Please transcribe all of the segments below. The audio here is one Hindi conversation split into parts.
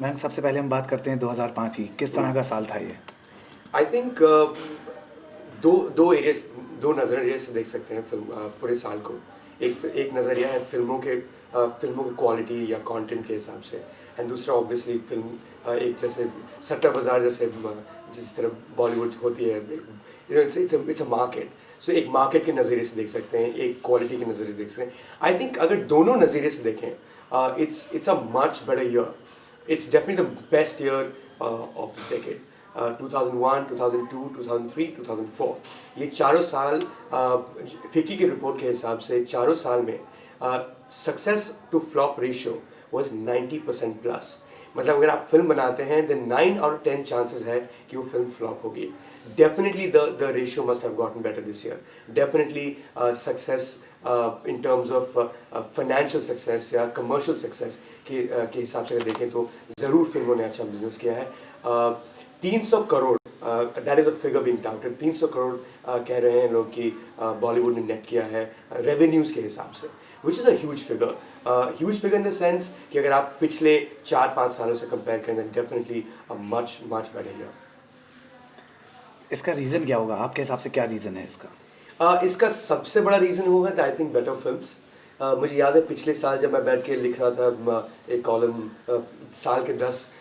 मैम सबसे पहले हम बात करते हैं 2005 की, किस तरह का साल था ये? आई थिंक दो दो एरियाज, दो नज़रिए से देख सकते हैं फिल्म पूरे साल को। एक नज़रिया है फिल्मों की क्वालिटी या कंटेंट के हिसाब से, एंड दूसरा ऑब्वियसली फिल्म एक जैसे सट्टा बाजार जैसे जिस तरह बॉलीवुड होती है, इट्स अ मार्केट। सो एक मार्केट के नज़रिए से देख सकते हैं, एक क्वालिटी के नज़रिए से देख सकते हैं। आई थिंक अगर दोनों नज़रिए से देखें, it's a much better year. It's definitely the best year of this decade. 2001, 2002, 2003, 2004, ये चारों साल फिकी की रिपोर्ट के हिसाब से चारों साल में success to flop ratio was 90% plus. मतलब अगर आप फिल्म बनाते हैं देन 9 आउट ऑफ 10 चांसेस है कि वो फिल्म फ्लॉप होगी। Definitely the ratio must have gotten better this year. Definitely success in terms of financial success या कमर्शियल सक्सेस के हिसाब से अगर देखें तो ज़रूर फिल्मों ने अच्छा बिजनेस किया है। 300 crore, that is a figure being touted, 300 crore कह रहे हैं लोग कि बॉलीवुड ने नेट किया है रेवेन्यूज़ के हिसाब से, which is a huge figure in the sense कि अगर आप पिछले 4-5 सालों से कंपेयर करें then definitely a much much better year. इसका रीज़न क्या होगा आपके हिसाब से, क्या रीज़न है इसका? इसका सबसे बड़ा रीज़न होगा आई थिंक बेटर फिल्म्स। मुझे याद है पिछले साल जब मैं बैठ के लिख रहा था एक कॉलम साल के 10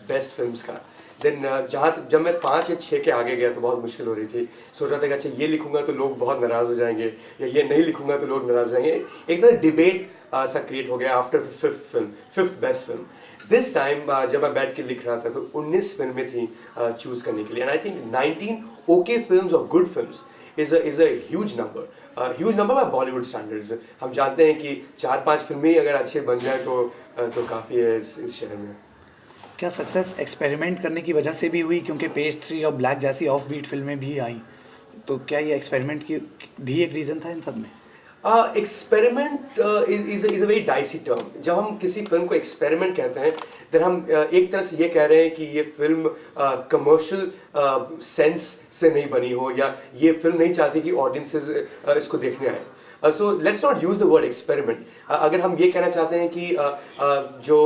बेस्ट फिल्म्स का, देन जब मैं 5 या 6 के आगे गया तो बहुत मुश्किल हो रही थी। सोच रहा था कि अच्छा ये लिखूंगा तो लोग बहुत नाराज़ हो जाएंगे, या ये नहीं लिखूंगा तो लोग नाराज़ हो जाएंगे। एक तरह डिबेट सा क्रिएट हो गया after fifth best film. This time जब मैं बैठ के लिख रहा था तो 19 फिल्में थी चूज़ करने के लिए, and I think 19 okay films और good films is a huge number, huge number by Bollywood standards. हम जानते हैं कि 4-5 फिल्में ही अगर अच्छे बन जाए तो काफ़ी है इस शहर में। क्या सक्सेस एक्सपेरिमेंट करने की वजह से भी हुई, क्योंकि पेज थ्री और ब्लैक जैसी ऑफ बीट फिल्में भी आई, तो क्या ये एक्सपेरिमेंट की भी एक रीज़न था इन सब में? Experiment is a very dicey term. जब हम किसी फिल्म को एक्सपेरिमेंट कहते हैं तो हम एक तरह से ये कह रहे हैं कि ये फिल्म कमर्शियल सेंस से नहीं बनी हो, या ये फिल्म नहीं चाहती कि ऑडियंसेस इसको देखने आए। So let's not use the word experiment. अगर हम ये कहना चाहते हैं कि जो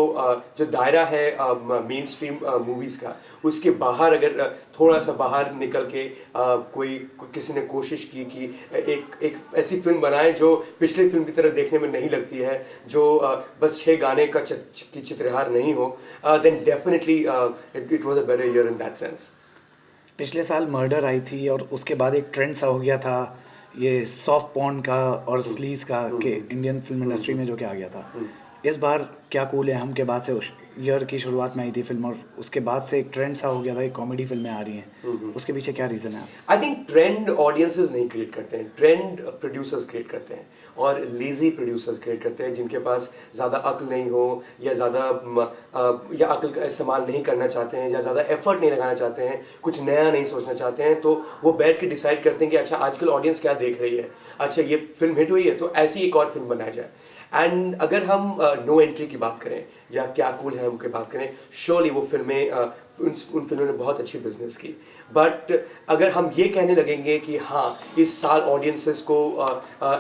दायरा है मेन स्ट्रीम मूवीज़ का, उसके बाहर अगर थोड़ा सा बाहर निकल के किसी ने कोशिश की कि एक ऐसी फिल्म बनाए जो पिछली फिल्म की तरह देखने में नहीं लगती है, जो बस 6 गाने का चित्रहार नहीं हो, then definitely it was a better year in that sense. पिछले साल मर्डर आई थी और उसके बाद एक ट्रेंड सा हो गया था ये सॉफ्ट पॉर्न का और स्लीज का, कि इंडियन फिल्म इंडस्ट्री में जो कि आ गया था। इस बार क्या कूल है हम के बाद से ईयर की शुरुआत में आई थी फिल्म, और उसके बाद से एक ट्रेंड सा हो गया था कि कॉमेडी फिल्में आ रही हैं, उसके पीछे क्या रीज़न है? आई थिंक ट्रेंड ऑडियंसेस नहीं क्रिएट करते हैं, ट्रेंड प्रोड्यूसर्स क्रिएट करते हैं, और लेजी प्रोड्यूसर्स क्रिएट करते हैं जिनके पास ज़्यादा अक्ल नहीं हो, या या अक्ल का इस्तेमाल नहीं करना चाहते हैं, या ज़्यादा एफर्ट नहीं लगाना चाहते हैं, कुछ नया नहीं सोचना चाहते हैं। तो वो बैठ के डिसाइड करते हैं कि अच्छा आजकल ऑडियंस क्या देख रही है, अच्छा ये फिल्म हिट हुई है तो ऐसी एक और फिल्म बनाई जाए। एंड अगर हम नो एंट्री की बात करें या क्या कूल है हम की बात करें, श्योरली वो फिल्में उन फिल्मों ने बहुत अच्छी बिजनेस की। बट अगर हम ये कहने लगेंगे कि हाँ इस साल ऑडियंसेस को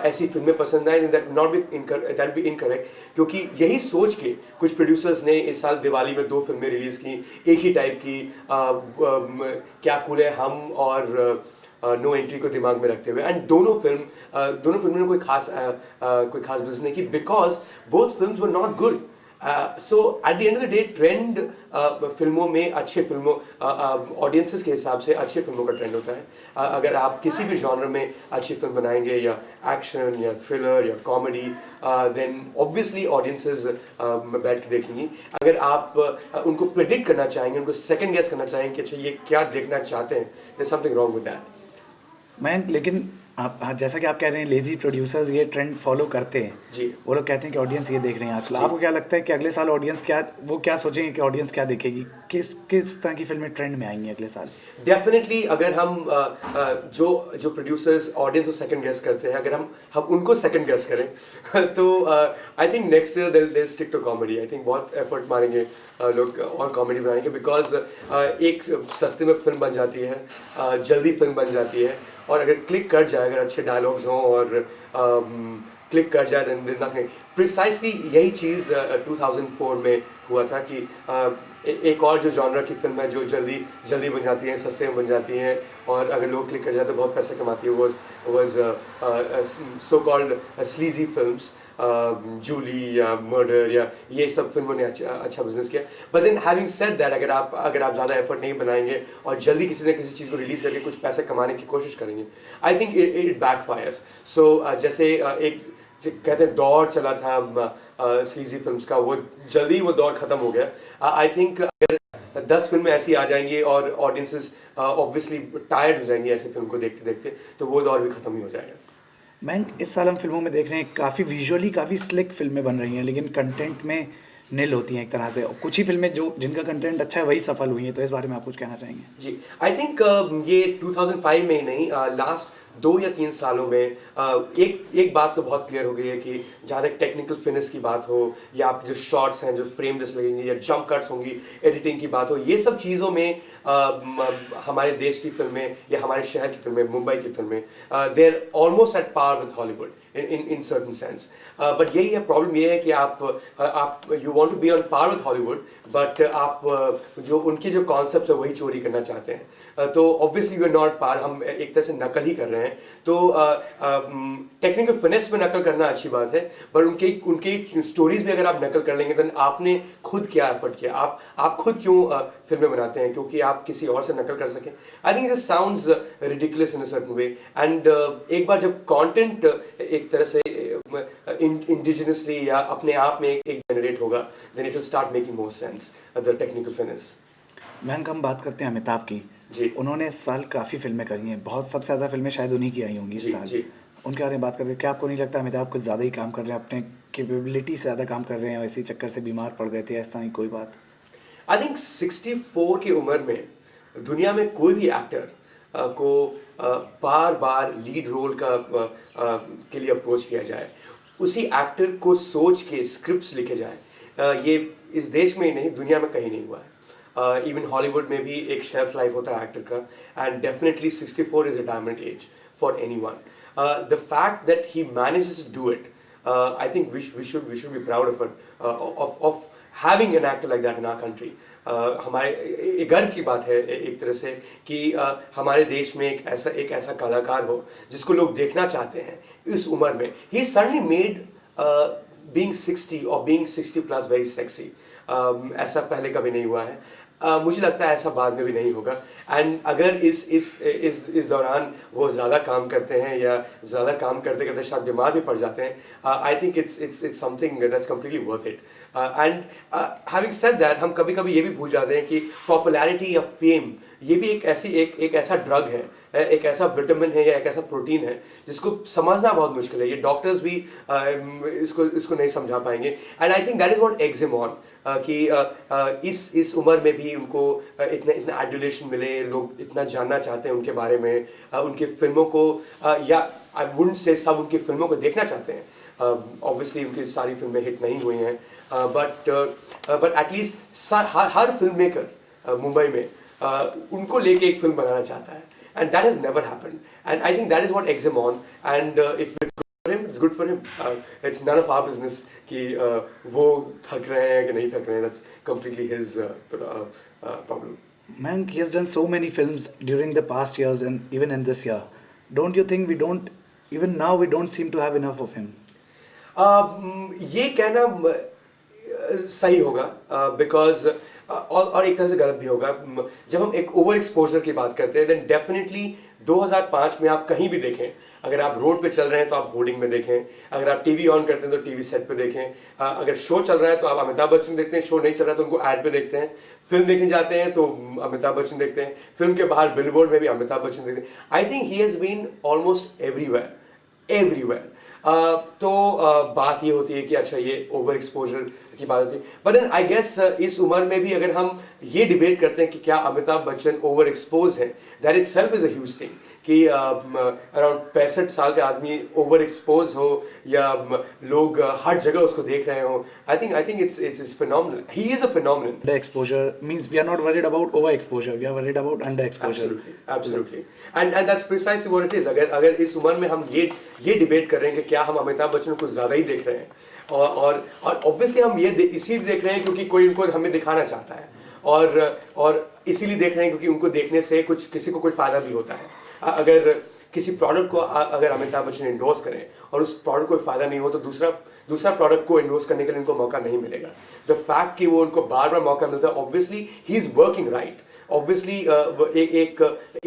ऐसी फिल्में पसंद आए, दैट बी इनकरेक्ट, क्योंकि यही सोच के कुछ प्रोड्यूसर्स ने इस साल दिवाली में 2 फिल्में रिलीज़ की एक ही टाइप की, क्या कूल है हम और नो एंट्री को दिमाग में रखते हुए। एंड दोनों फिल्मों ने कोई खास बिजनेस नहीं की, because both films were not good. So at the end of the day trend फिल्मों में अच्छे फिल्मों ऑडियंसेस के हिसाब से अच्छे फिल्मों का ट्रेंड होता है। अगर आप किसी भी जॉनर में अच्छी फिल्म बनाएंगे, या एक्शन या थ्रिलर या कॉमेडी, देन ऑब्वियसली ऑडियंसेस बैठ के देखेंगी। अगर आप उनको प्रिडिक्ट करना चाहेंगे, उनको सेकंड गेस करना चाहेंगे कि अच्छा ये क्या देखना चाहते हैं, there something wrong with that. मैं लेकिन आप, हाँ, जैसा कि आप कह रहे हैं लेजी प्रोड्यूसर्स ये ट्रेंड फॉलो करते हैं जी। वो लोग कहते हैं कि ऑडियंस ये देख रहे हैं आजकल। आपको क्या लगता है कि अगले साल ऑडियंस क्या सोचेंगे कि ऑडियंस क्या देखेगी, किस तरह की फिल्में ट्रेंड में आएंगी अगले साल? डेफिनेटली अगर हम जो प्रोड्यूसर्स ऑडियंस को सेकंड गेस करते हैं, अगर हम उनको सेकंड गेस करें तो I think next year they stick to comedy. I think बहुत एफर्ट मारेंगे लोग और कॉमेडी बनाएंगे, बिकॉज एक सस्ते में फिल्म बन जाती है, जल्दी फिल्म बन जाती है, और अगर क्लिक कर जाए, अगर अच्छे डायलॉग्स हों और क्लिक कर जाए देन नथिंग। प्रिसाइसली यही चीज़ 2004 में हुआ था कि एक और जो जॉनर की फिल्म है जो जल्दी जल्दी बन जाती हैं, सस्ते में बन जाती हैं और अगर लोग क्लिक कर जाते तो बहुत पैसे कमाती है, was so called sleazy films, Julie या मर्डर या ये सब फिल्मों ने अच्छा बिजनेस किया। But then having said that, अगर आप ज़्यादा एफर्ट नहीं बनाएंगे और जल्दी किसी न किसी चीज़ को रिलीज़ करके कुछ पैसे कमाने की कोशिश करेंगे, आई थिंक इट बैकफायर्स। सो जैसे एक कहते हैं दौर चला था स्लीजी फिल्म्स का, वो जल्दी वो दौर ख़त्म हो गया। आई थिंक अगर 10 फिल्में ऐसी आ जाएंगी और ऑडियंसेस ऑब्वियसली टायर्ड हो जाएंगी ऐसे फिल्म को देखते देखते, तो वो दौर भी ख़त्म ही हो जाएगा। मैं इस साल हम फिल्मों में देख रहे हैं काफ़ी विजुअली काफ़ी स्लिक फिल्में बन रही हैं, लेकिन कंटेंट में निल होती हैं एक तरह से। कुछ ही फिल्में जो जिनका कंटेंट अच्छा है वही सफल हुई हैं, तो इस बारे में आप कुछ कहना चाहेंगे? जी, आई थिंक ये 2005 में ही नहीं, लास्ट 2 या 3 सालों में एक बात तो बहुत क्लियर हो गई है कि जहाँ तक टेक्निकल फिनिश की बात हो या आपके जो शॉट्स हैं जो फ्रेम जैसे लगेंगे या जंप कट्स होंगी, एडिटिंग की बात हो, ये सब चीज़ों में हमारे देश की फिल्में या हमारे शहर की फिल्में, मुंबई की फिल्में, they are almost at par with Hollywood in certain sense, but यही है प्रॉब्लम, ये है कि आप you want to be on par with Hollywood, but आप जो उनके जो कॉन्सेप्ट है वही चोरी करना चाहते हैं, तो ऑब्वियसली वी आर नॉट पार, हम एक तरह से नकल ही कर रहे हैं। तो टेक्निकल फिनेस में नकल करना अच्छी बात है, पर उनकी स्टोरीज भी अगर आप नकल कर लेंगे तो आपने खुद क्या एफर्ट किया, आप खुद क्यों फिल्में बनाते हैं, क्योंकि आप किसी और से नकल कर सकें। I think this sounds ridiculous in a certain way, and एक बार जब कंटेंट एक तरह से इंडिजिनसली या अपने आप में एक जनरेट होगा, then it will start making more sense the technical finish. मैंक, हम बात करते हैं अमिताभ की। जी, उन्होंने इस साल काफ़ी फिल्में करी हैं, बहुत सबसे ज़्यादा फिल्में शायद उन्हीं की आई होंगी इस साल। जी। उनके बारे में बात करते हैं, क्या आपको नहीं लगता अमिताभ कुछ ज़्यादा ही काम कर रहे हैं, अपने कैपेबिलिटी से ज़्यादा काम कर रहे हैं और इसी चक्कर से बीमार पड़ गए थे, ऐसा नहीं कोई बात? आई थिंक 64 की उम्र में दुनिया में कोई भी एक्टर को बार बार लीड रोल के लिए अप्रोच किया जाए, उसी एक्टर को सोच के स्क्रिप्ट्स लिखे जाए, ये इस देश में ही नहीं दुनिया में कहीं नहीं हुआ है। इवन हॉलीवुड में भी एक शेल्फ लाइफ होता है एक्टर का, and definitely 64 is a diamond age for anyone. The fact that he manages to do it, I think we should be proud of having an actor like that in our country. हमारे गर्व की बात है एक तरह से कि हमारे देश में एक ऐसा कलाकार हो जिसको लोग देखना चाहते हैं इस उम्र में। He suddenly made being 60 or being 60 plus very sexy. ऐसा पहले कभी नहीं हुआ है, मुझे लगता है ऐसा बाद में भी नहीं होगा। एंड अगर इस दौरान वो ज़्यादा काम करते हैं या ज़्यादा काम करते करते शायद बीमार भी पड़ जाते हैं, I think it's something that's completely worth it. And having said that, हम कभी कभी ये भी भूल जाते हैं कि पॉपुलैरिटी या फेम ये भी एक ऐसा ड्रग है, एक ऐसा विटामिन है या एक ऐसा प्रोटीन है जिसको समझना बहुत मुश्किल है। ये डॉक्टर्स भी इसको नहीं समझा पाएंगे। And I think that is what x him on, कि इस उम्र में भी उनको इतना एडुलेशन मिले, लोग इतना जानना चाहते हैं उनके बारे में, उनकी फिल्मों को या आई वुडंट से सब उनकी फिल्मों को देखना चाहते हैं। ऑब्वियसली उनकी सारी फिल्में हिट नहीं हुई हैं, but at least her film maker Mumbai में उनको लेके एक फिल्म बनाना चाहता है, and that has never happened, and I think that is what x him on, and if it's good for him. It's none of our business कि वो थक रहे हैं कि नहीं थक रहे हैं. That's completely his problem. Man, he has done so many films during the past years and even in this year. Don't you think even now we don't seem to have enough of him? ये कहना सही होगा, बिकॉज और एक तरह से गलत भी होगा। जब हम एक ओवर एक्सपोजर की बात करते हैं, देन डेफिनेटली 2005 में आप कहीं भी देखें, अगर आप रोड पे चल रहे हैं तो आप होर्डिंग में देखें, अगर आप टीवी ऑन करते हैं तो टीवी सेट पे देखें, अगर शो चल रहा है तो आप अमिताभ बच्चन देखते हैं, शो नहीं चल रहा है तो उनको ऐड पे देखते हैं, फिल्म देखने जाते हैं तो अमिताभ बच्चन देखते हैं, फिल्म के बाहर बिलबोर्ड में भी अमिताभ बच्चन देखते हैं। I think he has been almost everywhere. तो बात ये होती है कि अच्छा ये ओवर एक्सपोजर की बात होती है, बट देन आई गेस इस उम्र में भी अगर हम ये डिबेट करते हैं कि क्या अमिताभ बच्चन ओवर एक्सपोज है, that itself is a huge thing. कि अराउंड 65 साल का आदमी ओवर एक्सपोज हो या लोग हर जगह उसको देख रहे हो. I think it's phenomenal. He is a phenomenal. Under exposure means we are not worried about over exposure, we are worried about under exposure. Absolutely. And that's precisely what it is. अगर इस उम्र में हम ये डिबेट कर रहे हैं कि क्या हम अमिताभ बच्चन को ज़्यादा ही देख रहे हैं, और ऑब्वियसली हम ये इसीलिए देख रहे हैं क्योंकि कोई उनको हमें दिखाना चाहता है, और इसीलिए देख रहे हैं क्योंकि उनको देखने से किसी को कोई फ़ायदा भी होता है. अगर किसी प्रोडक्ट को अगर अमिताभ बच्चन इंडोर्स करें और उस प्रोडक्ट को फ़ायदा नहीं हो तो दूसरा प्रोडक्ट को इंडोर्स करने के लिए उनको मौका नहीं मिलेगा. द फैक्ट कि वो उनको बार बार मौका मिलता है, obviously he is working right. Obviously एक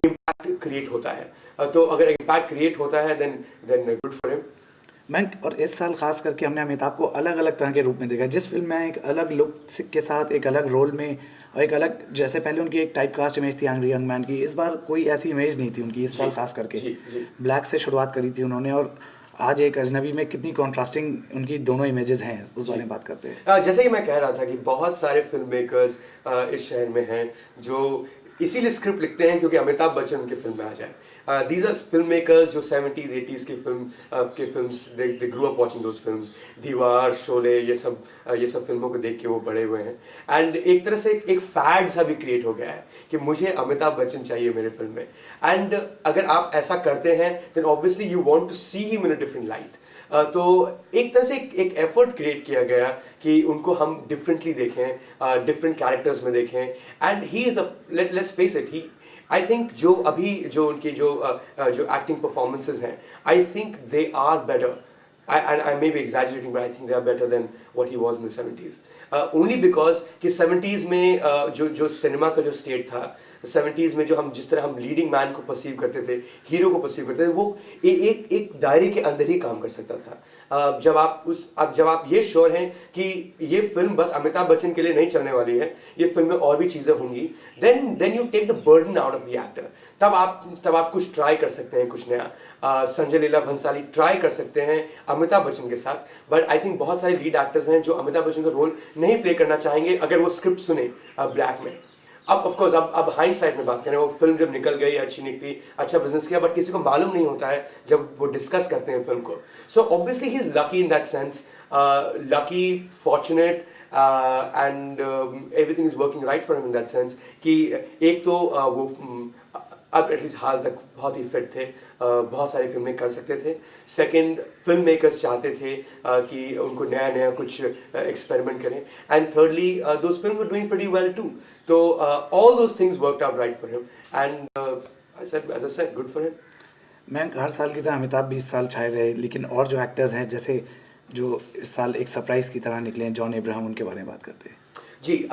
इम्पैक्ट क्रिएट होता है. तो अगर इम्पैक्ट क्रिएट होता है देन गुड फॉर हिम. मैं और इस साल खास करके हमने अमिताभ को अलग अलग तरह के रूप में देखा. जिस फिल्म में एक अलग लुक के साथ एक अलग रोल में और एक अलग, जैसे पहले उनकी एक टाइप कास्ट इमेज थी एंग्री यंग मैन की, इस बार कोई ऐसी इमेज नहीं थी उनकी इस साल खास करके. ब्लैक से शुरुआत करी थी उन्होंने और आज एक अजनबी में कितनी कॉन्ट्रास्टिंग उनकी दोनों इमेजेस हैं, उस बारे में बात करते हैं. जैसे कि मैं कह रहा था कि बहुत सारे फिल्म मेकर्स इस शहर में हैं जो इसीलिए स्क्रिप्ट लिखते हैं क्योंकि अमिताभ बच्चन उनकी फिल्म में आ जाए. दीज आर फिल्म मेकर्स जो 70s 80s की films they grew up watching those films. दीवार, शोले, ये सब फिल्मों को देख के वो बड़े हुए हैं. एंड एक तरह से एक फैड सा भी क्रिएट हो गया है कि मुझे अमिताभ बच्चन चाहिए मेरे फिल्म में. एंड अगर आप ऐसा करते हैं then obviously you want to see him in a different light. तो एक तरह से एक एफर्ट क्रिएट किया गया कि उनको हम डिफरेंटली देखें, डिफरेंट कैरेक्टर्स में देखें. And he is let's face it, he I think जो उनकी जो एक्टिंग परफॉर्मेंसेज हैं, I think they are better. I may be exaggerating, but I think they are better than what he was in the 70s. Only because कि 70s में जो सिनेमा का जो स्टेट था, 70s में जो जिस तरह हम लीडिंग मैन को परसीव करते थे, हीरो को परसीव करते थे, वो एक दायरे के अंदर ही काम कर सकता था. जब आप ये श्योर हैं कि ये फिल्म बस अमिताभ बच्चन के लिए नहीं चलने वाली है, ये फिल्म में और भी चीज़ें होंगी, then you take the burden out of the actor. तब आप कुछ ट्राई कर सकते हैं, कुछ नया. संजय लीला भंसाली ट्राई कर सकते हैं अमिताभ बच्चन के साथ. बट आई थिंक बहुत सारे लीड एक्टर्स हैं जो अमिताभ बच्चन का रोल नहीं प्ले करना चाहेंगे अगर वो स्क्रिप्ट सुने ब्लैक में. अब ऑफ कोर्स अब हाइंडसाइट में बात करें, वो फिल्म जब निकल गई, अच्छी निकली, अच्छा बिजनेस किया, बट किसी को मालूम नहीं होता है जब वो डिस्कस करते हैं फिल्म को. So obviously he is lucky in that sense, lucky, fortunate, and everything is working right for him in that sense कि एक तो वो अब एटलीस्ट हाल तक बहुत ही फिट थे, बहुत सारी फिल्में कर सकते थे. सेकंड, फिल्म मेकर्स चाहते थे कि उनको नया कुछ एक्सपेरिमेंट करें. And thirdly, those film were doing pretty well too. तो all those things worked out right for him. And as I said, good for him. मैं हर साल की तरह अमिताभ भी इस साल छाए रहे, लेकिन और जो एक्टर्स हैं जैसे जो इस साल एक सरप्राइज की तरह निकले, जॉन अब्राहम, उनके बारे में बात करते हैं. जी,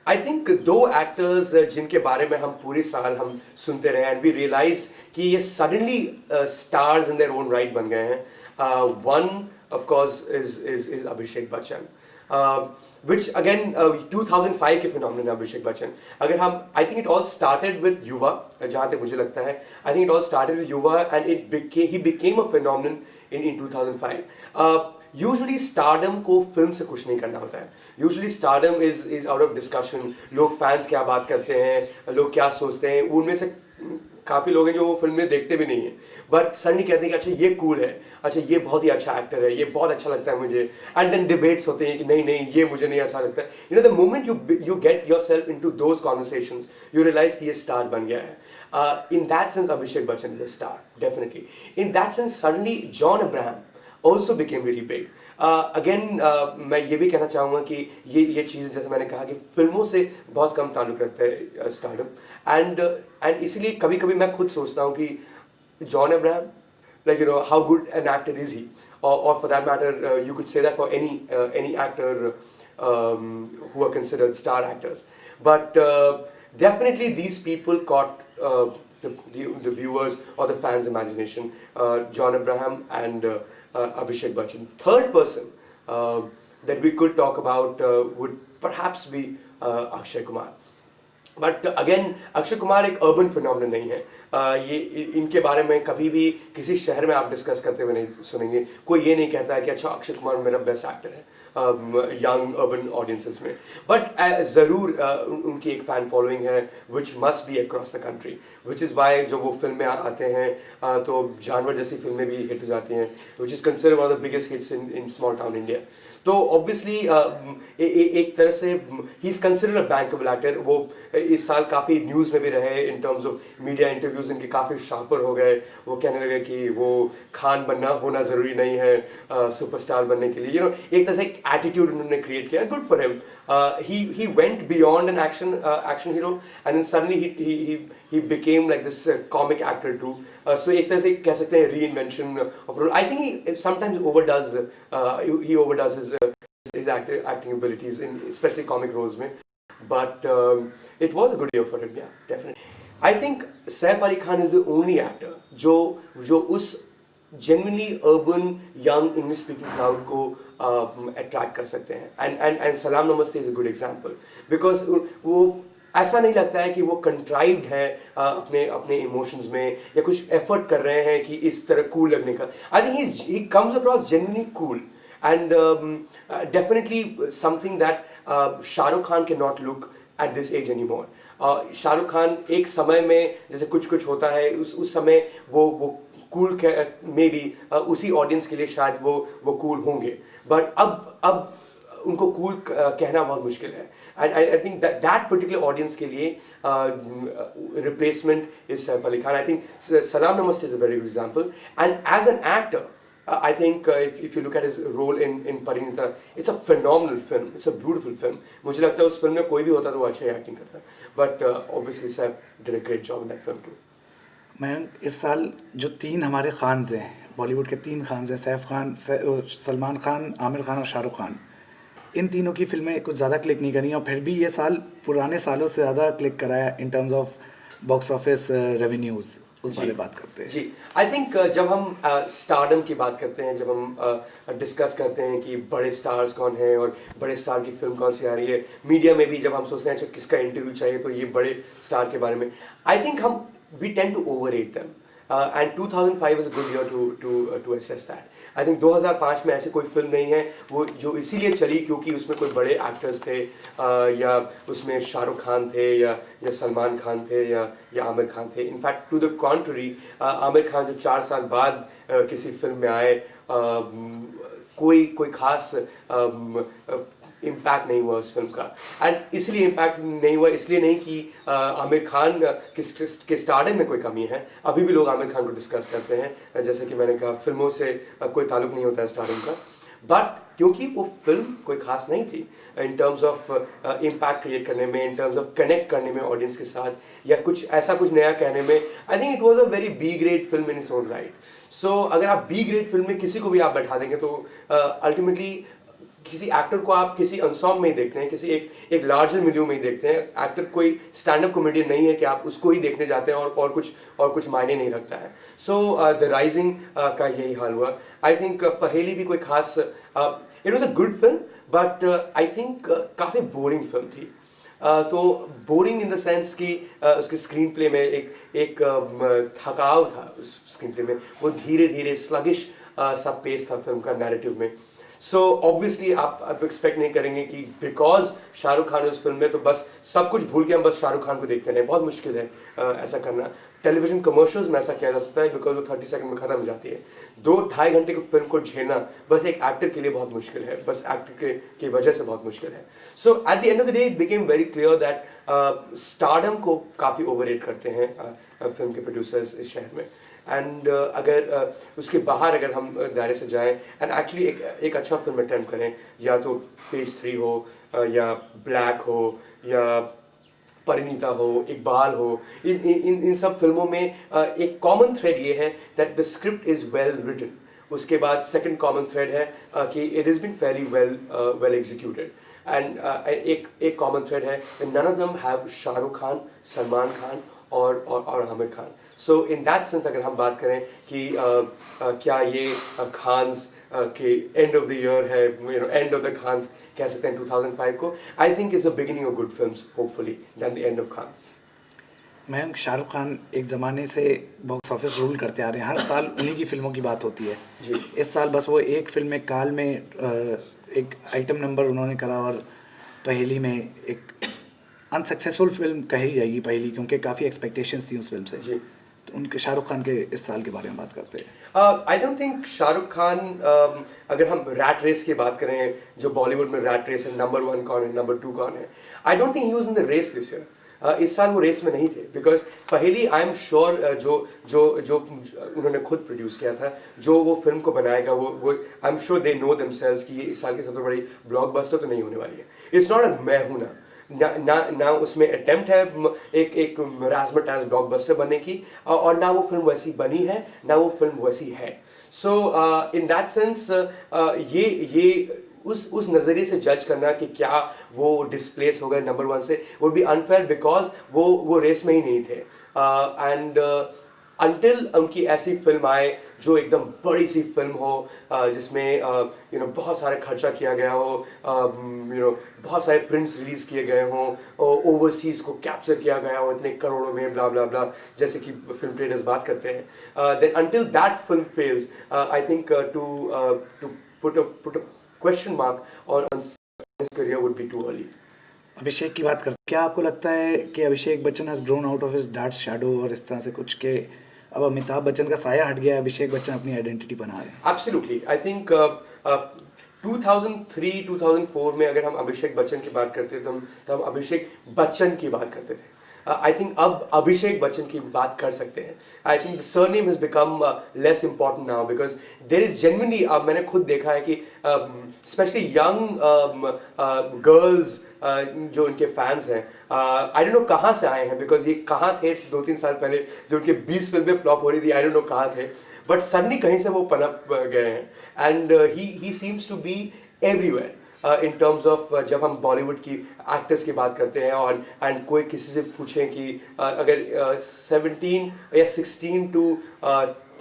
आई थिंक दो एक्टर्स जिनके बारे में हम पूरे साल हम सुनते रहे एंड वी रियलाइज कि ये suddenly stars in their own right बन गए हैं. One of course is Abhishek Bachchan, which again 2005 के फिनोमिनन अभिषेक बच्चन. अगर हम, I think it all started with Yuva, जहाँ तक मुझे लगता है, I think it all started with Yuva and he became a phenomenon in 2005. Usually stardom को फिल्म से कुछ नहीं करना होता है. Usually stardom is out of discussion. लोग फैंस क्या बात करते हैं, लोग क्या सोचते हैं, उनमें से काफ़ी लोग हैं जो वो फिल्में देखते भी नहीं हैं, बट सडनली कहते हैं कि अच्छा ये कूल है, अच्छा ये बहुत ही अच्छा एक्टर है, ये बहुत अच्छा लगता है मुझे. एंड देन डिबेट्स होते हैं कि नहीं ये मुझे नहीं अच्छा लगता है. You know, the moment you get yourself into those conversations, you realise कि ये स्टार बन गया है. In that sense Abhishek Bachchan is a star, definitely. In that sense suddenly John Abraham also became really big. Again, मैं ये भी कहना चाहूँगा कि ये चीज़, जैसे मैंने कहा कि फिल्मों से बहुत कम ताल्लुक रखता है स्टारडम. एंड इसीलिए कभी कभी मैं खुद सोचता हूँ कि John Abraham, like, you know, how good an actor is he, or for that matter, you could say that for any actor who are considered star actors. But definitely these people caught the viewers or the fans' imagination. John Abraham and Abhishek Bachchan. Third person that we could talk about would perhaps be Akshay Kumar. But again Akshay Kumar एक अर्बन फिनोमिनन नहीं है। ये इनके बारे में कभी भी किसी शहर में आप डिस्कस करते हुए नहीं सुनेंगे। कोई ये नहीं कहता है कि अच्छा अक्षय कुमार मेरा बेस्ट एक्टर है यंग अर्बन ऑडियंसेस में। बट ज़रूर उनकी एक फ़ैन फॉलोइंग है which must be across the country, which is why जब वो फिल्में आते हैं तो जानवर जैसी फिल्में भी हिट हो जाती हैं, which is considered one of the biggest hits in small town India. तो ऑब्वियसली एक तरह से he is considered a bankable actor. वो इस साल काफ़ी न्यूज़ में भी रहे इन टर्म्स ऑफ मीडिया इंटरव्यूज, इनके काफ़ी शार्पर हो गए। वो कहने लगे कि वो खान बनना होना ज़रूरी नहीं है सुपरस्टार बनने के लिए। एक तरह से एक एटीट्यूड उन्होंने क्रिएट किया। Good for him. he went beyond an action hero, and then suddenly he became like this comic actor too. So एक तरह से कह सकते हैं reinvention of role. I think he sometimes he overdoes his acting abilities in especially comic roles में. But it was a good year for him, yeah, definitely. I think Saif Ali Khan is the only actor जो उस genuinely urban young English speaking crowd को अट्रैक्ट कर सकते हैं। एंड सलाम Namaste is a good example, because वो ऐसा नहीं लगता है कि वो कंट्राइव्ड है अपने इमोशंस में या कुछ एफर्ट कर रहे हैं कि इस तरह कूल लगने का। I think he comes across genuinely cool and definitely something that Shahrukh Khan can not look at this age any more. Shahrukh Khan एक समय में जैसे कुछ होता है उस समय वो कूल में भी उसी ऑडियंस के लिए शायद वो कूल होंगे, बट अब उनको कूल कहना बहुत मुश्किल है। And I think that particular audience के लिए replacement is Saif Ali Khan. I think Salaam Namaste is a very good example. And as an actor I think if you look at his role in Parinita, it's a phenomenal film. It's a beautiful film. मुझे लगता है उस फिल्म में कोई भी होता तो वो अच्छा एक्टिंग करता, but obviously Saif did a great job in that film too. मैं इस साल जो 3 हमारे खान्स हैं, बॉलीवुड के 3 खान्स हैं, सैफ खान, सलमान खान, आमिर खान और शाहरुख खान, इन तीनों की फिल्में कुछ ज़्यादा क्लिक नहीं करी और फिर भी ये साल पुराने सालों से ज़्यादा क्लिक कराया इन terms of box office revenues. उस बारे बात करते हैं जी। आई थिंक जब हम स्टारडम की बात करते हैं, जब हम डिस्कस करते हैं कि बड़े स्टार्स कौन हैं और बड़े स्टार की फिल्म कौन सी आ रही है, मीडिया में भी जब हम सोचते हैं अच्छा किसका इंटरव्यू चाहिए तो ये बड़े स्टार के बारे में, I think we tend to overrate them. And 2005 is a good year to assess that. I think 2005 में ऐसी कोई फिल्म नहीं है वो जो इसीलिए चली क्योंकि उसमें कोई बड़े एक्टर्स थे या उसमें शाहरुख खान थे या सलमान खान थे या आमिर खान थे। In fact to the contrary, Aamir Khan जो 4 साल बाद किसी फिल्म में आए, कोई खास इम्पैक्ट नहीं हुआ उस फिल्म का। एंड इसलिए इम्पैक्ट नहीं हुआ इसलिए नहीं कि आमिर खान के स्टारडम में कोई कमी है। अभी भी लोग आमिर खान को डिस्कस करते हैं, जैसे कि मैंने कहा फिल्मों से कोई ताल्लुक नहीं होता है स्टारडम का, बट क्योंकि वो फिल्म कोई खास नहीं थी इन टर्म्स ऑफ इम्पैक्ट क्रिएट करने में, इन टर्म्स ऑफ कनेक्ट करने में ऑडियंस के साथ या कुछ नया कहने में। I think it was a very B grade film in its own right. So अगर आप बी ग्रेड फिल्म में किसी को भी आप बैठा देंगे तो अल्टीमेटली किसी एक्टर को आप किसी अनसॉन्ग में ही देखते हैं, किसी एक लार्जर मिलियो में ही देखते हैं। एक्टर कोई स्टैंड अप कॉमेडियन नहीं है कि आप उसको ही देखने जाते हैं और कुछ मायने नहीं रखता है। सो द राइजिंग का यही हाल हुआ। आई थिंक पहेली भी कोई खास, it was a good film but I think काफ़ी बोरिंग फिल्म थी। तो बोरिंग इन द सेंस कि उसके स्क्रीन प्ले में एक थकाव था उस स्क्रीन प्ले में, वो धीरे धीरे स्लगिश सा पेस था फिल्म का नैरेटिव में। सो ऑब्वियसली आप एक्सपेक्ट नहीं करेंगे कि बिकॉज शाहरुख खान है उस फिल्म में तो बस सब कुछ भूल के हम बस शाहरुख खान को देखते हैं। बहुत मुश्किल है ऐसा करना। टेलीविजन कमर्शियल्स में ऐसा किया जा सकता है बिकॉज वो 30 सेकंड में खत्म हो जाती है। 2-2.5 घंटे की फिल्म को झेलना बस एक एक्टर के लिए बहुत मुश्किल है, बस एक्टर की वजह से बहुत मुश्किल है। So at the end of the day it became very clear that stardom को काफ़ी ओवररेट करते हैं फिल्म के प्रोड्यूसर्स इस शहर में। एंड अगर उसके बाहर अगर हम दायरे से जाएं एंड एक्चुअली एक अच्छा फिल्म अटेम्प्ट करें, या तो पेज 3 हो या ब्लैक हो या परिणीता हो, इकबाल हो, इन सब फिल्मों में एक कॉमन थ्रेड ये है that the script is well written. उसके बाद सेकंड कॉमन थ्रेड है कि it is been fairly well executed. And एक कॉमन थ्रेड है none of them have Shahrukh Khan, Salman Khan और Aamir Khan. So in that sense अगर हम बात करें कि क्या ये खान्स के एंड ऑफ द ईयर है, एंड ऑफ द खान्स कह सकते हैं 2005 को, I think is the beginning of good films hopefully then the end of Khans. Mayank, Shahrukh Khan एक ज़माने से बॉक्स ऑफिस रूल करते आ रहे हैं, हर साल उन्हीं की फिल्मों की बात होती है. जी. इस साल बस वो एक फिल्म में काल में एक आइटम नंबर उन्होंने करा, और पहेली में एक अनसक्सेसफुल फिल्म कही जाएगी पहेली, क्योंकि काफ़ी एक्सपेक्टेशंस थी उस फिल्म से. जी. तो उनके शाहरुख खान के इस साल के बारे में बात करते हैं. आई डोंट थिंक शाहरुख खान, अगर हम रैट रेस की बात करें, जो बॉलीवुड में रैट रेस है, नंबर 1 कौन है, नंबर 2 कौन है, I don't think he was in the race this year. इस साल वो रेस में नहीं थे, बिकॉज पहली आई एम श्योर जो उन्होंने खुद प्रोड्यूस किया था, जो वो फिल्म को बनाएगा, वो I am sure they know themselves कि ये इस साल की सबसे बड़ी ब्लॉकबस्टर तो नहीं होने वाली है. इट्स नॉट अ मैं हूं ना उसमें अटेम्प्ट है एक राजमटाज ब्लॉकबस्टर बनने की, और ना वो फिल्म वैसी बनी है, ना वो फिल्म वैसी है. सो इन दैट सेंस ये उस नज़रिए से जज करना कि क्या वो डिस्प्लेस हो गए नंबर 1 से वुड बी अनफेयर, बिकॉज वो रेस में ही नहीं थे. एंड अनटिल उनकी ऐसी फिल्म आए जो एकदम बड़ी सी फिल्म हो, जिसमें बहुत सारे खर्चा किया गया हो, बहुत सारे प्रिंट्स रिलीज किए गए हों, ओवरसीज को कैप्चर किया गया हो इतने करोड़ों में, ब्ला ब्ला ब्ला, जैसे कि फिल्म ट्रेडर्स बात करते हैं, then until that film fails, I think to put a question mark on his career would be too early. Abhishek की बात करते हैं, क्या आपको लगता है कि Abhishek Bachchan has grown out of his dad's shadow और इस तरह से कुछ, के अब अमिताभ बच्चन का साया हट गया है, अभिषेक बच्चन अपनी आइडेंटिटी बना रहे हैं? एब्सोल्युटली. आई थिंक 2003-2004 में अगर हम अभिषेक बच्चन की बात करते तो हम अभिषेक बच्चन की बात करते थे. आई थिंक अब अभिषेक बच्चन की बात कर सकते हैं. I think the surname has become less important now, because there is genuinely, अब मैंने खुद देखा है कि स्पेशली यंग गर्ल्स जो उनके फैंस हैं, आई डोंट नो कहाँ से आए हैं, बिकॉज ये कहाँ थे 2-3 साल पहले जो उनके 20 फिल्में फ्लॉप हो रही थी, आई डोंट नो कहाँ थे, बट सडनली कहीं से वो पनप गए हैं. And he seems to be everywhere in terms of, जब हम बॉलीवुड की एक्टर्स की बात करते हैं और एंड कोई किसी से पूछें कि अगर 17 या 16 टू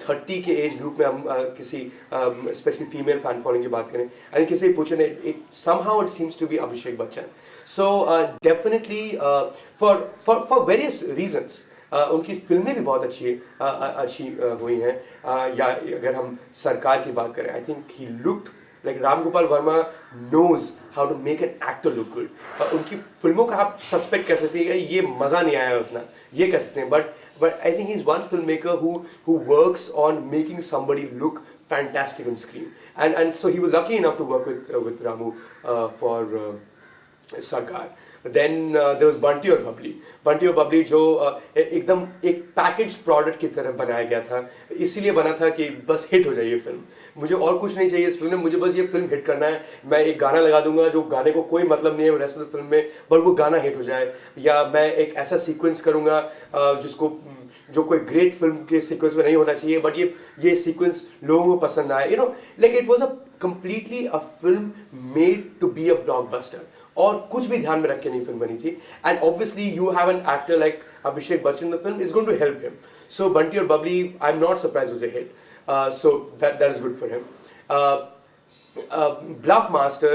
30 के एज ग्रुप में हम किसी स्पेशली फीमेल फैन फॉलोइंग की बात करें, एंड किसी पूछे, somehow it seems to be Abhishek Bachchan. So definitely for various reasons उनकी फिल्में भी बहुत अच्छी हुई हैं. या अगर हम सरकार की बात करें, आई think he looked like Ram Gopal Verma knows how to make an actor look good. उनकी फिल्मों का आप सस्पेक्ट कर सकते हैं ये मज़ा नहीं आया उतना, ये कह सकते हैं, but I think he's one filmmaker who works on making somebody look fantastic on screen, and so he was lucky enough to work with Ramu for Sarkar. Then there was Bunty और बबली जो एकदम एक पैकेज प्रोडक्ट की तरह बनाया गया था, इसीलिए बना था कि बस हिट हो जाए ये फिल्म. मुझे और कुछ नहीं चाहिए इस फिल्म में, मुझे बस ये फिल्म हिट करना है. मैं एक गाना लगा दूंगा जो गाने को कोई मतलब नहीं है रेस्ट ऑफ द फिल्म में, बट वो गाना हिट हो जाए, या मैं एक ऐसा सीक्वेंस करूंगा जो कोई ग्रेट फिल्म के सीक्वेंस में नहीं होना चाहिए, बट ये सीक्वेंस लोगों को पसंद आए, like it was a completely a film made to be a blockbuster, और कुछ भी ध्यान में रख के नहीं फिल्म बनी थी. And obviously you have an actor like Abhishek Bachchan, the film is going to help him. So Bunty और Babli, I am not surprised was a hit, so that is good for him. Bluff Master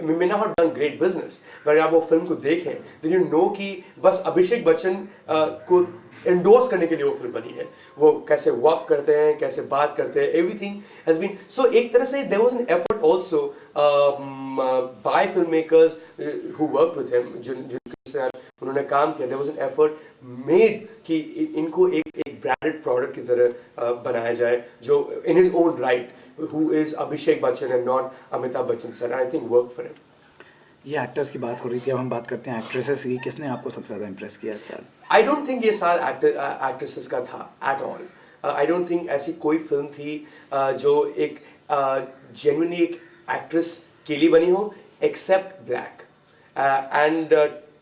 may not have done great business, but आप वो फिल्म को देखें then you know कि बस अभिषेक बच्चन को एंडोर्स करने के लिए वो फिल्म बनी है. वो कैसे वॉक करते हैं, कैसे बात करते हैं, एवरीथिंग हैज बीन सो, एक तरह से there was an effort also by film makers who worked with him, जिनके साथ उन्होंने काम किया. There was an effort made कि इनको एक ब्रांडेड प्रोडक्ट की तरह बनाया जाए, जो in his own right who is Abhishek Bachchan and not Amitabh Bachchan sir. I think work for him. ये एक्टर्स की बात हो रही थी, अब हम बात करते हैं एक्ट्रेसेस की. किसने आपको सबसे ज़्यादा इम्प्रेस किया इस साल? आई डोंट थिंक ये साल एक्ट्रेसेस का था at all. I don't think ऐसी कोई फिल्म थी जो एक जेन्युइनली एक एक्ट्रेस के लिए बनी हो, except Black. And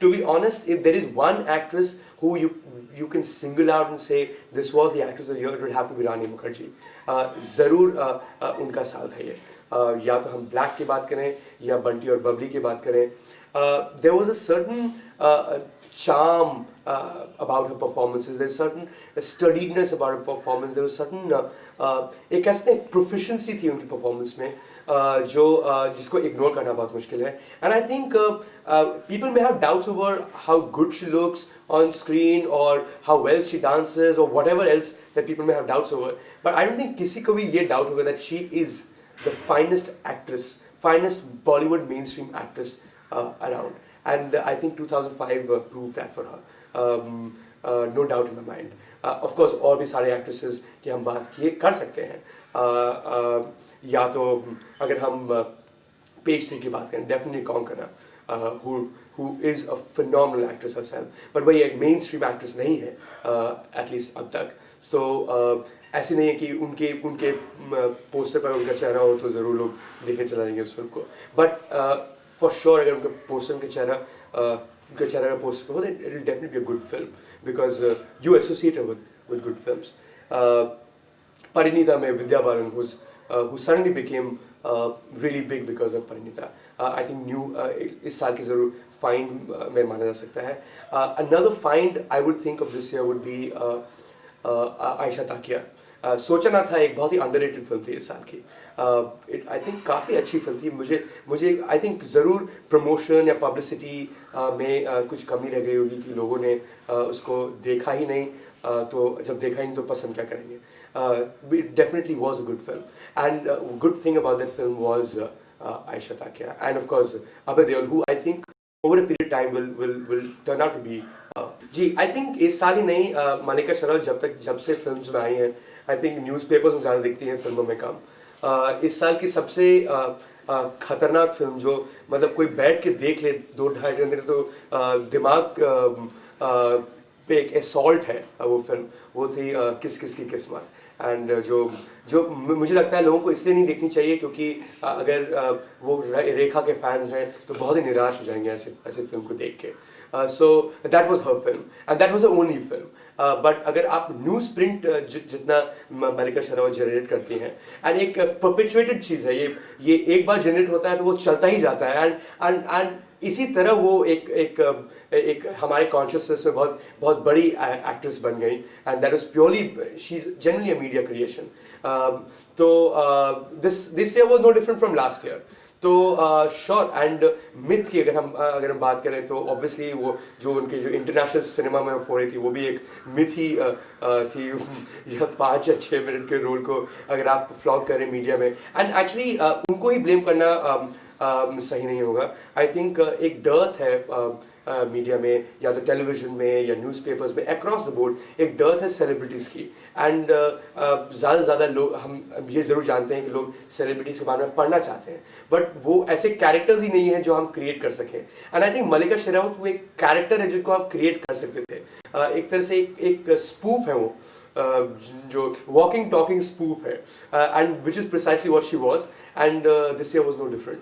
to be honest, if there is one actress who you can single out and say this was the actress of the year, it would have to be Rani Mukherjee. ज़रूर उनका साल था ये. या तो हम ब्लैक की बात करें या बंटी और बबली की बात करें. There was a certain charm about her performances. There's certain studiedness about her performance. There was certain एक कैसे proficiency थी उनकी performance में जो जिसको ignore करना बहुत मुश्किल है. And I think people may have doubts over how good she looks on screen or how well she dances or whatever else that people may have doubts over. But I don't think किसी को भी ये doubt होगा that she is the finest actress, finest Bollywood mainstream actress around. And I think 2005 proved that for her. No doubt in my mind. Of course और भी सारे actresses की हम बात किए कर सकते हैं. या तो अगर हम पेज थ्री की बात करें, definitely Konkona, who is a phenomenal actress herself. But वही एक mainstream actress नहीं है at least अब तक. So ऐसे नहीं है कि उनके पोस्टर पर उनका चेहरा हो तो ज़रूर लोग देखने चला जाएंगे उस फिल्म को. But for sure अगर उनके पोस्टर का चेहरा का पोस्टर हो, then it will definitely be a good film because you associate her with good films. Parinita में Vidya Balan who suddenly became really big because of Parinita. I think new इस साल की ज़रूर find में माना जा सकता है. Another find I would think of this year would be Aisha Takia. सोचा ना था, एक बहुत ही अंडररेटेड फिल्म थी इस साल की. आई थिंक काफ़ी अच्छी फिल्म थी. मुझे आई थिंक ज़रूर प्रमोशन या पब्लिसिटी में कुछ कमी रह गई होगी कि लोगों ने उसको देखा ही नहीं. तो जब देखा ही नहीं तो पसंद क्या करेंगे. It definitely was a good film, and good thing about that film was Aisha Takia, and of course Abhay Deol, who I think over a period of time will turn out to be जी आई थिंक इस साल ही नहीं, मलिका शेरावत जब से फिल्म्स में आई हैं आई थिंक न्यूज़पेपर्स में ज़्यादा दिखती हैं, फिल्मों में कम. इस साल की सबसे खतरनाक फिल्म जो मतलब कोई बैठ के देख ले 2-2.5 घंटे तो दिमाग पे एक असॉल्ट है वो फिल्म, वो थी किस किस की किस्मत. एंड जो मुझे लगता है लोगों को इसलिए नहीं देखनी चाहिए क्योंकि अगर वो रेखा के फैंस हैं तो बहुत ही निराश हो जाएंगे ऐसे फिल्म को देख के. So that was her film and that was the only film. But अगर आप न्यूज़ प्रिंट जितना मलिका शेरावत जनरेट करती हैं, एंड एक परपेचुएटेड चीज़ है ये एक बार जनरेट होता है तो वो चलता ही जाता है. एंड इसी तरह वो एक हमारे कॉन्शियसनेस में बहुत बड़ी एक्ट्रेस बन गई. And that was purely she is generally a media creation. तो this year was no different from last year. तो श्योर एंड मिथ की अगर हम बात करें तो ऑब्वियसली वो जो उनके जो इंटरनेशनल सिनेमा में हो रही थी वो भी एक मिथ ही थी. यह 5 या 6 मिनट के रोल को अगर आप फ्लॉग करें मीडिया में, एंड एक्चुअली उनको ही ब्लेम करना सही नहीं होगा. आई थिंक एक डर्थ है मीडिया में या तो टेलीविजन में या न्यूज़पेपर्स में अक्रॉस द बोर्ड एक डर्थ है सेलिब्रिटीज़ की. एंड ज़्यादा से ज़्यादा लोग हम ये ज़रूर जानते हैं कि लोग सेलिब्रिटीज़ के बारे में पढ़ना चाहते हैं, बट वो ऐसे कैरेक्टर्स ही नहीं हैं जो हम क्रिएट कर सकें. एंड आई थिंक मलिका शेरावत वो एक कैरेक्टर है जिसको आप क्रिएट कर सकते थे. एक तरह से एक स्पूफ है वो, जो वॉकिंग टॉकिंग स्पूफ है, and which is precisely what she was. And this year was no different.